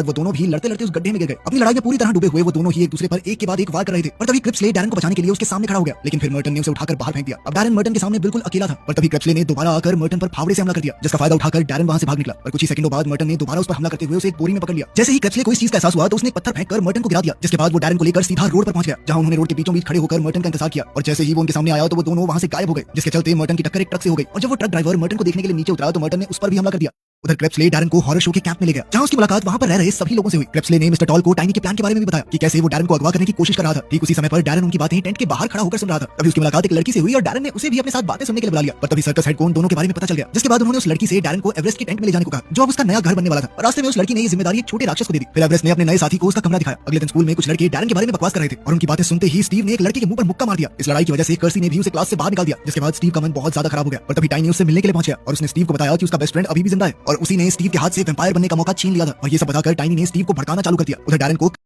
वो दोनों भी लड़ते लड़ते उस गड्ढे में गिर गए। अपनी लड़ाई में पूरी तरह डूबे हुए वो दोनों ही एक दूसरे पर एक के बाद एक वार कर रहे थे। और तभी क्रिप्सले डैरन को बचाने के लिए उसके सामने खड़ा हो गया, लेकिन फिर मर्टन ने उसे उठाकर बाहर फेंक दिया। अब डैरन मर्टन के सामने बिल्कुल अकेला था। पर तभी क्रिप्सले ने दोबारा आकर मर्टन पर फावड़े से हमला कर दिया, जिसका फायदा उठाकर डैरन वहां से भाग निकला। और कुछ ही सेकंडों बाद मर्टन ने दोबारा उस पर हमला करते हुए उसे एक बोरी में पकड़ लिया। जैसे ही क्रिप्सले को इस चीज का एहसास हुआ तो उसने पत्थर फेंककर मर्टन को गिरा दिया, जिसके बाद वो डैरन को लेकर सीधा रोड पर पहुंच गया, जहां उन्होंने रोड के बीचों बीच खड़े होकर मर्टन का इंतजार किया। और जैसे ही वो उनके सामने आया तो वो दोनों वहां से गायब हो गए, जिसके चलते मर्टन की टक्कर एक ट्रक से हो गई। और जब वो ट्रक ड्राइवर मर्टन को देखने के लिए नीचे उतरा तो मर्टन ने उस पर भी हमला कर दिया। उधर क्रिप्सले डैरन को हॉरर शो के कैंप में ले गया, जहां उसकी मुलाकात वहां पर रह रहे सभी लोगों से हुई। क्रिप्सले ने मिस्टर टॉल को टाइनी के प्लान के बारे में भी बताया कि कैसे वो डैरन को अगवा करने की कोशिश कर रहा था। ठीक उसी समय पर डैरन उनकी बातें टेंट के बाहर खड़ा होकर सुन रहा था। तभी उसकी मुलाकात एक लड़की से हुई और डैरन ने उसे भी अपने साथ बातें सुनने के लिए बुला लिया। पर तभी सर्कस हेड को उन दोनों के बारे में पता चल गया, जिसके बाद उन्होंने उस लड़की से डैरन को एवरेस्ट की टेंट में ले जाने को कहा, जो अब उसका नया घर बनने वाला था। और रास्ते में उस लड़की ने ये जिम्मेदारी एक छोटे राक्षस को दे दी। फिर एवरेस्ट ने अपने नए साथी को उसका कमरा दिखाया। अगले दिन स्कूल में कुछ लड़के डैरन के बारे में बकवास कर रहे थे और उनकी बातें सुनते ही स्टीव ने एक लड़के के मुंह पर मुक्का मार दिया। इस लड़ाई की वजह से कर्सी ने भी उसे क्लास से बाहर निकाल दिया, जिसके बाद स्टीव का मन बहुत ज्यादा खराब हो गया। और तभी टाइनी उससे मिलने के लिए पहुंचा और उसने स्टीव को बताया कि उसका बेस्ट फ्रेंड अभी भी जिंदा है और उसी ने स्टीव के हाथ से वैम्पायर बनने का मौका छीन लिया था। और ये सब बताकर टाइनी ने स्टीव को भड़काना चालू कर दिया। उधर डैरन को